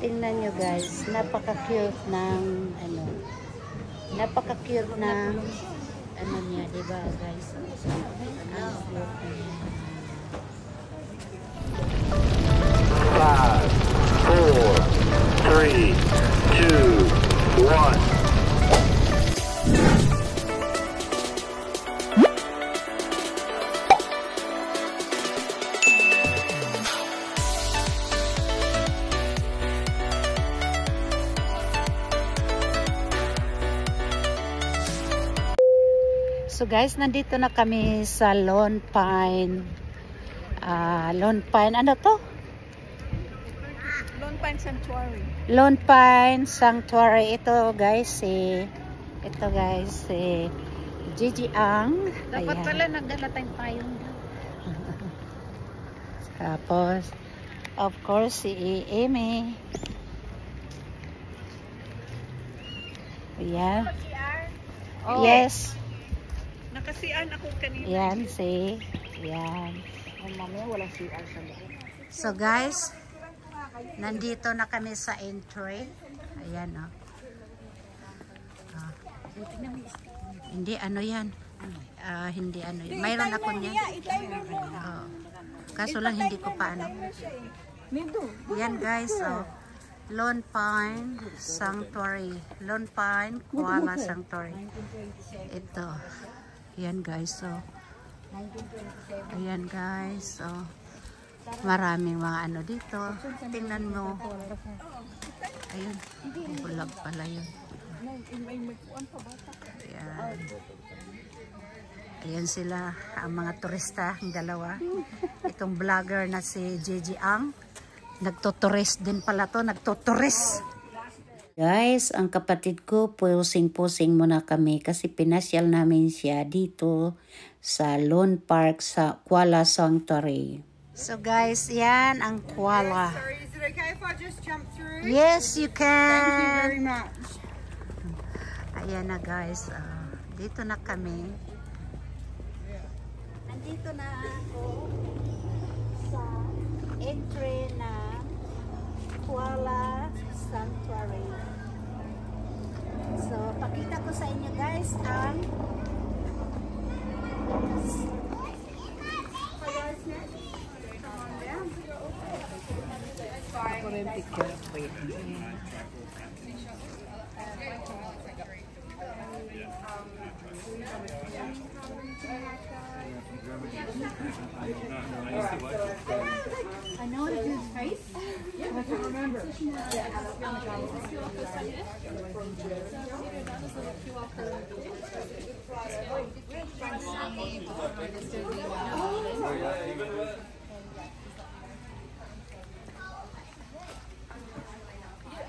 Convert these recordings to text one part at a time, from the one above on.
Tingnan nyo guys, napaka-cute ng ano, napaka-cute ng ano niya, diba guys? Ang cute niya. 5, 4, 3, 2, 1. So guys, nandito na kami sa Lone Pine. Lone Pine, ano to? Lone Pine Sanctuary. Lone Pine Sanctuary. Ito guys, Gigi Ang. Dapat Ayan. pala nagdala tayong payong daw. Tapos, of course, si Amy. Ayan. Oh. Yes. Nakasian ako kanina. Yan, yan. Oh, mamaya walang CR sa loob. So guys, nandito na kami sa entry. Ayan, oh. Hindi, ano yan? Hindi, ano yan. Mayroon ako niyan. Oh. Kaso lang hindi ko pa ano. Yan guys, oh. Lone Pine Sanctuary. Lone Pine Koala Sanctuary. Ito. Ayan guys, so ayan guys, so maraming mga ano dito. Tingnan mo. Ayun, bulag pala yun. Ayan. Ayan sila, ang mga turista, ang dalawa. Itong vlogger na si Gigi Ang. Nagtuturist din pala to, nagtuturist. Guys, ang kapatid ko, pusing-pusing muna kami kasi pinasyal namin siya dito sa Lone Park sa Koala Sanctuary. So guys, yan ang koala. Sorry, is it okay if I just jump through? Yes, you can. Thank you very much. Ayan na guys, dito na kami. Nandito na ako sa entry na Koala Sanctuary. So, pakita ko sa inyo guys ang I know how to do his face. Yeah, I can't remember.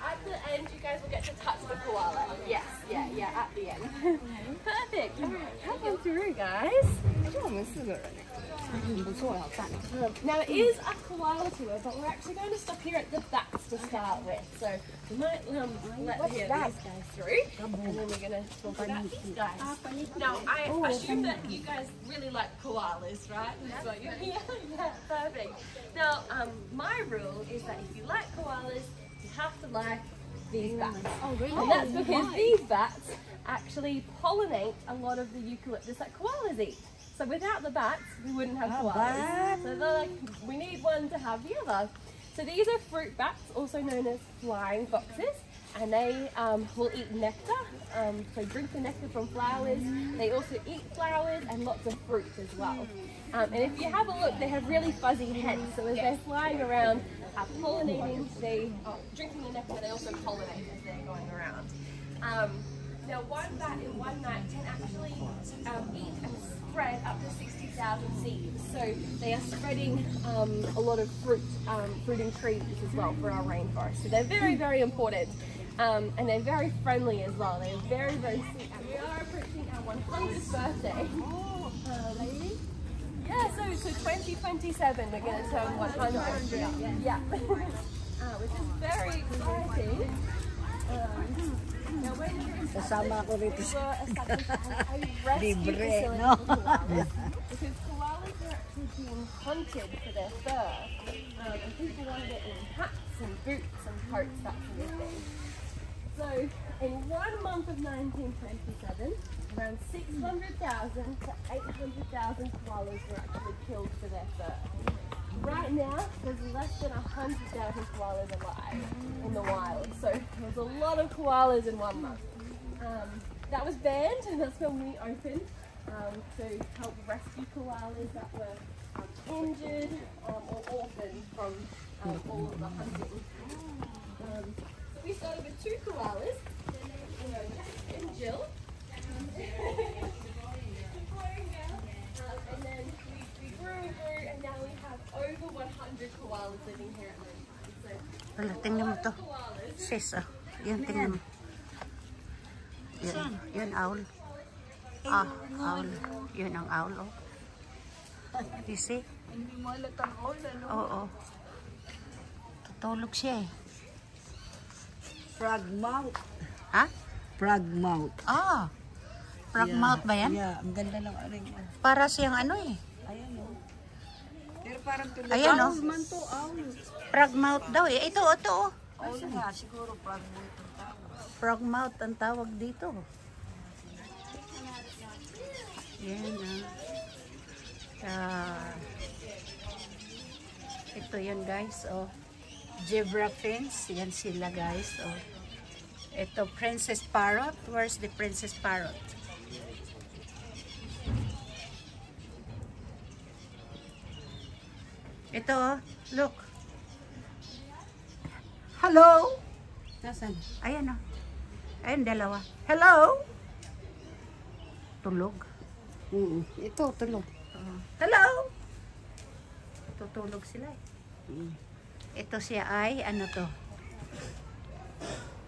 At the end, you guys will get to touch the koala. Yes, yeah, at the end. Perfect. All right, come through, guys. Now it is a koala tour, but we're actually going to stop here at the bats to start with. So we might let these guys through, and then we're going to talk about these guys. Now I assume that you guys really like koalas, right? So yeah, perfect. Now my rule is that if you like koalas, you have to like these bats. Oh, really? And that's because these bats actually pollinate a lot of the eucalyptus that koalas eat. So without the bats, we wouldn't have koalas. So they're like, we need one to have the other. So these are fruit bats, also known as flying foxes, and they will eat nectar. So drink the nectar from flowers. They also eat flowers and lots of fruit as well. And if you have a look, they have really fuzzy heads. So as they're flying around, pollinating, drinking the nectar, they also pollinate as they're going around. Now one bat in one night can actually eat and spread up to 60,000 seeds. So they are spreading a lot of fruiting trees as well for our rainforest. So they're very, very important. And they're very friendly as well. They're very, very sweet. And we are approaching our 100th birthday. Yeah, so 2027 we're going to turn 100. Yeah. Which is very exciting. Now we're kasama ko rito sa libre, no? Because koalas are actually being hunted for their fur. And people want it in hats and boots and coats, that sort of thing. So in 1 month of 1927, around 600,000 to 800,000 koalas were actually killed for their fur. Right now, there's less than 100,000 koalas alive in the wild. So there's a lot of koalas in 1 month. That was banned, and that's when we opened to help rescue koalas that were injured or orphaned from all of the hunting. So we started with 2 koalas, their names were Jack and Jill. And then we grew and grew, and now we have over 100 koalas living here at home. So Wala, tingnan mo to. Sis, oh. Yan, tingnan mo. Yan, owl. Owl. Yun ang owl, oh. You see? Hindi mo alatang owl, ano? Oo. Tutulog siya, eh. Frog mouth. Ha? Frog mouth. Ah. Frog mouth ba yan? Yeah, ang ganda ng aring. Para siyang ano, eh. Ayan, oh. Pero parang tulad. Ayan, oh. Owl man to, owl. Frog mouth daw, eh. Ito, oh. Owl nga, siguro frog mouth ang tawag. Frog mouth ang tawag dito. Yan, ito yun, guys, oh. Zebra fins, yan sila, guys, oh. Ito, princess parrot. Where's the princess parrot? Ito, oh. Look. Hello? Nasaan? Ayan, oh. Ayan, dalawa. Hello? Tulog. Ito, tulog. Hello? Tutulog sila, eh. Ito siya ay, ano to?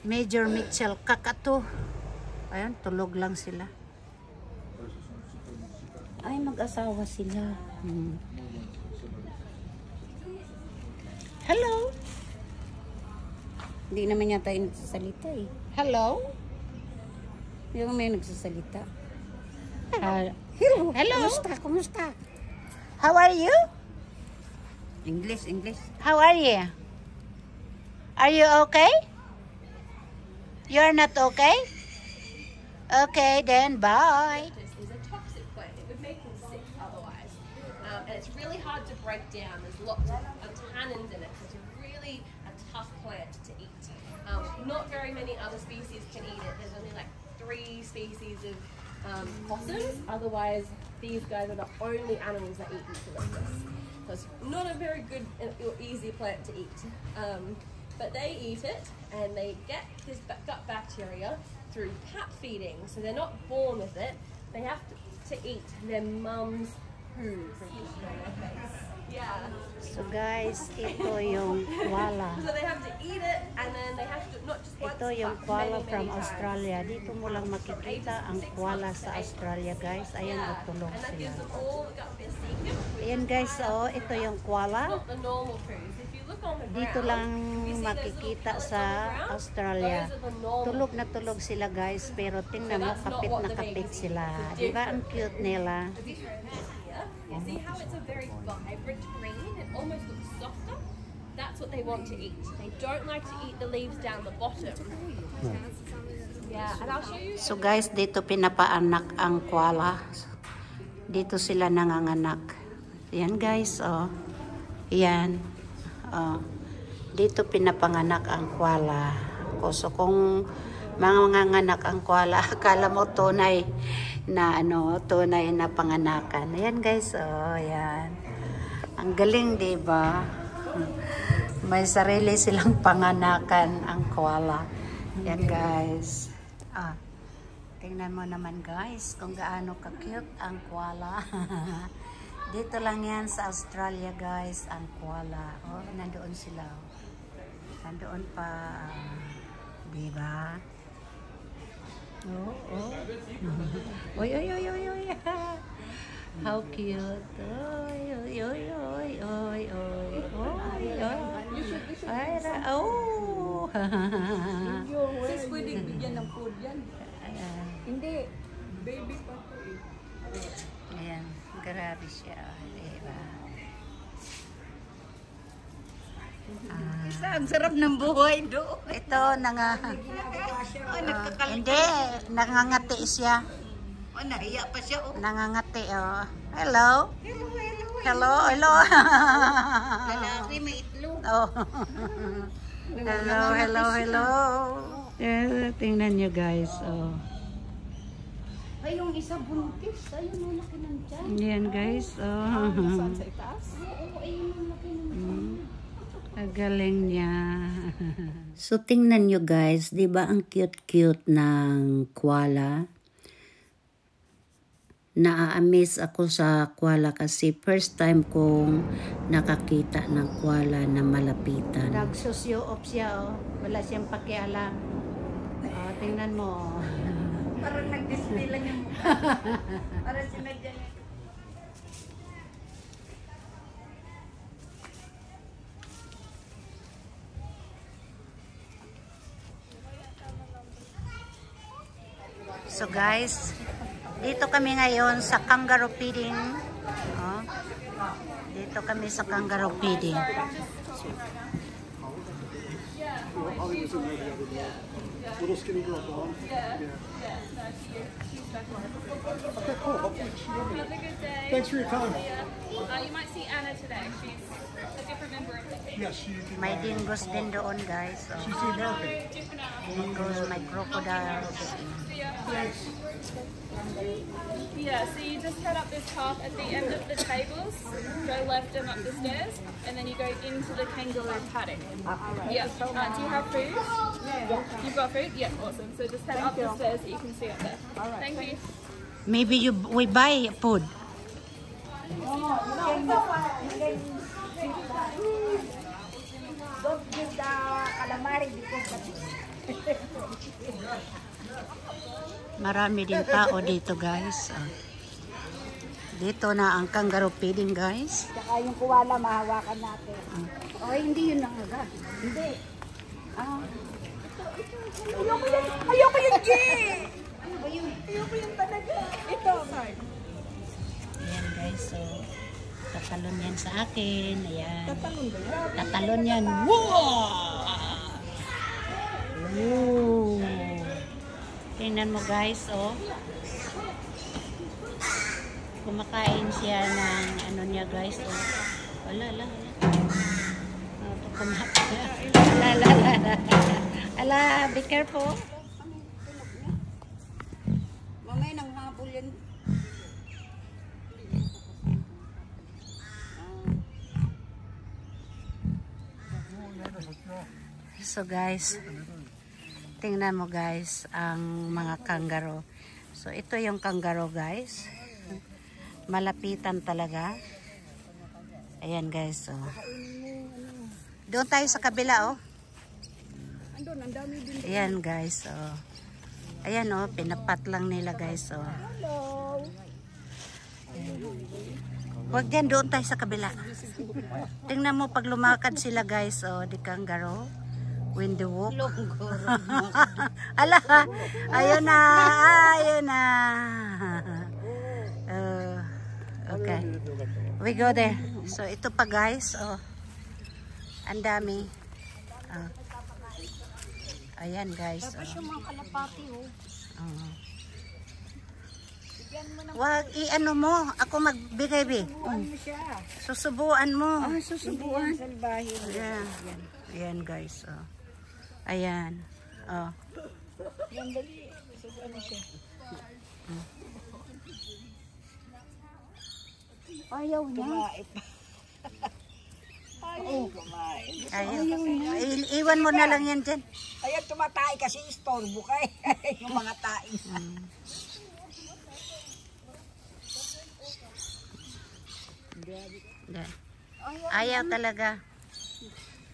Major Mitchell Kakato. Ayan, tulog lang sila. Ay, mag-asawa sila. Hello? Hindi naman yata yung nagsasalita, eh. Hello? Yung may nagsasalita. Hello? Kumusta? How are you? English. How are you? Are you okay? You're not okay? Okay, then bye. This is a toxic plant. It would make them sick otherwise. And it's really hard to break down. There's lots of tannins in it. It's really a tough plant to eat. Not very many other species can eat it. There's only like 3 species of possums. Otherwise, these guys are the only animals that eat eucalyptus. So it's not a very good or easy plant to eat. But they eat it, and they get this gut bacteria through pap feeding. So they're not born with it. They have to eat their mum's poo on their face. Yeah. So guys, ito yung koala. So they have to eat it, and then they have to not just once, Ito yung but koala many from times. Australia. Dito mo lang makikita ang koala sa Australia, guys. Ayan, Yeah. tulog And that sila. gives them all the gut bacteria. Ayan, guys, oh, ito yung koala. Not the normal poos. If you look on the Dito ground, lang you see those makikita little pellets sa on the ground? Australia. Those are the normal Tulog na tulog sila, guys. Pero tingnan mo, that's not kapit what na the kapit babies sila. eat. It's Diba ang cute nila? You see how it's a very vibrant green? It almost looks softer. That's what they want to eat. They don't like to eat the leaves down the bottom. Yeah, and I'll show you. So guys, dito pinapaanak ang koala. Dito sila nanganganak. Yan guys, oh. Yan. Oh. Dito pinapanganak ang koala. So kung manganganak ang koala, akala mo tunay na tunay na panganakan. Ayan guys, oh, yan. Ang galing, 'di ba? May sarili silang panganakan ang koala. Yan guys. Ah. Tingnan mo naman guys kung gaano ka-cute ang koala. Dito lang yan sa Australia guys, ang koala. Oh, nandoon sila. Nandoon pa. Diba? Oh, oh. Oy, oy, oy, oy, oy. How cute. Oy, oy, oy, oy, oy, oy. Oy, oy. Ay, oh. Sis, pwedeng bigyan ng food yan. Hindi. Baby pa po eh. Ayan, grabe siya. Diba? Ang sarap ng buhay do. Ito, hindi, nangangati siya. Oh, nahiya pa siya. Oh. Nangangati, oh. Hello? Hello, hello. Lalaki may itlog. Oh. Hello. Yeah, tingnan nyo guys, oh. Ay, yung isa buntis. Ayun, ang laki ng tiyan. Yan guys, oh. Sa itaas? Oo, ayun, ang laki ng tiyan. Ang galing niya. So, tingnan nyo guys, di ba ang cute-cute ng koala? Na-amaze ako sa koala kasi first time kong nakakita ng koala na malapitan. Nag-sosyo-off siya, oh. Wala siyang pakialam. Oh, tingnan mo. Parang nag-display lang yung mukha. Parang sinadya niya. So guys, dito kami ngayon sa kangaroo feeding. Oh. Dito kami sa kangaroo feeding. Little skinny girl blonde. Yeah. Okay, cool. Hopefully she will be. Have a good day. Thanks for your time. You might see Anna today. She's a different member of the team. Yes, she's the May dingoes din doon guys. Oh. she's the American. Different Anna. Dingoes, may crocodiles. Yeah, so you just head up this path at the end of the tables, go left and up the stairs, and then you go into the kangaroo paddock. Yeah. Do you have food? Yeah. You've got food? Yeah, awesome. So just head up the stairs that you can see up there. Thank you. Maybe we buy food. Don't give the calamari because Marami din tao dito guys. Oh. Dito na ang kangaroo feeding guys. saka yung kuwala mahawakan natin. Oh, hindi yun ang agad. Hindi. Ayoko yun, G! Ayoko yun talaga. Ito, Mark. Ayan guys, so tatalon yan sa akin. Ayan. Tatalon yan. Wow! Ooh. Tingnan mo guys, oh. Kumakain siya ng ano niya guys, oh. Ala. Oh, kumakain. Ala, be careful. Mamaya nang habol yan. So guys, tingnan mo guys ang mga kangaroo. So ito yung kangaroo guys. Malapitan talaga. Ayan guys, oh. Doon tayo sa kabila, oh. Andun, ang dami din. Ayan guys, oh. Ayan, oh, pinapat lang nila guys, oh. Hello. Huwag dyan, doon tayo sa kabila. Tingnan mo pag lumakad sila guys, oh, di kangaroo. When they walk. Ala, ayun na. Okay. We go there. So, ito pa guys, oh. Ang dami. Oh. Ayan guys, oh. Tapos yung mga kalapati, oh. Oh. Wag, i-ano mo. Ako magbigay, be. Ano siya? Susubuan mo. Susubuan. Salbahin. Ayan. Ayan guys, oh. Ayan. Oh. Yan, dali. Susubuan mo siya. Ayaw niya. Kumait. Ayaw kumain. Ayaw. Iwan mo na lang yan dyan. Ayaw tumatay kasi istorbo kay yung mga taing. Ayaw talaga.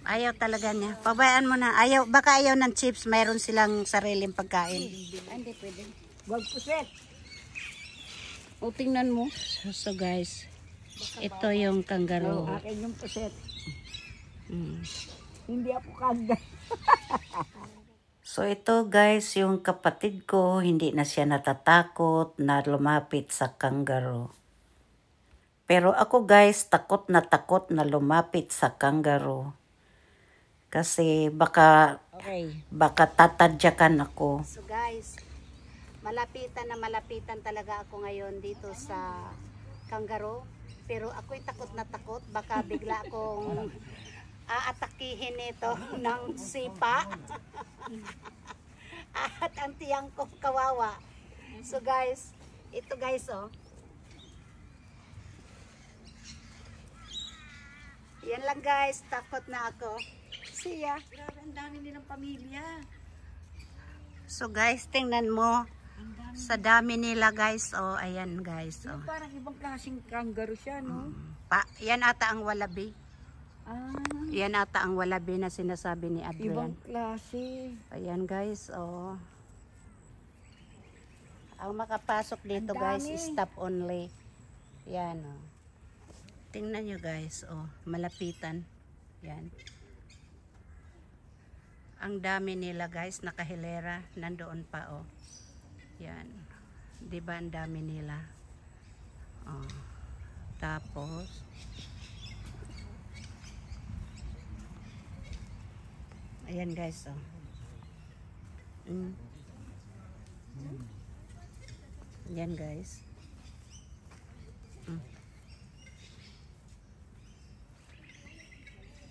Ayaw talaga niya. Pabayaan mo na. Ayaw, baka ayaw ng chips. Mayroon silang sariling pagkain. Hindi pwede. Wag puset. O, tingnan mo. So guys, ito yung kangaroo. Akin yung puset. Mm. Hindi ako kagda. So ito guys, yung kapatid ko, hindi na siya natatakot na lumapit sa kangaroo. Pero ako guys, takot na lumapit sa kangaroo. Kasi baka tatadyakan ako. So guys, malapitan talaga ako ngayon dito sa kangaroo. Pero ako'y takot na takot. Baka bigla akong aatakihin ito ng sipa. At ang tiyang ko kawawa. So guys, ito guys oh. Yan lang guys, takot na ako. Siya. Grabe, ang dami nilang pamilya. So guys, tingnan mo. Sa dami nila guys, oh, ayan guys, oh. Parang ibang klaseng kangaroo siya, no? Yan ata ang wallaby. Ah, Yan ata ang wallaby na sinasabi ni ibang Adrian. klase. Ayan guys, oh. Ang makapasok dito Ang guys, dami. stop only. Yan, oh. Tingnan nyo guys, oh, malapitan. Yan. Ang dami nila guys, nakahilera, nandoon pa, oh. Yan. Diba ang dami nila? Oh. Tapos, ayan guys, oh. Yan guys.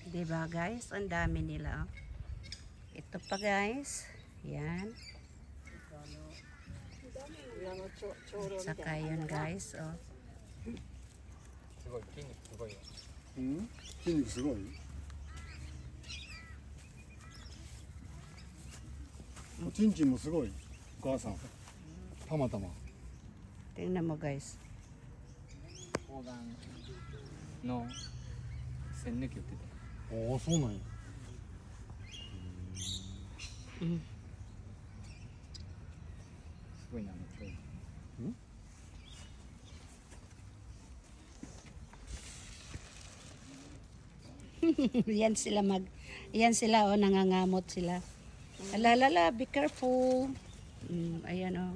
Diba guys, ang dami nila, oh. Ito pa guys. Yan. Saka yun guys, oh. すごい筋肉すごいよ。うん？筋肉すごい？おちんちんもすごい。お母さん。たまたま。 Tingnan mo guys. 砲丸の栓抜き売ってた。ああ、そうなんや。すごいな、めっちゃいい。 Yan sila oh, nangangamot sila. Alalala, be careful. Ayan oh.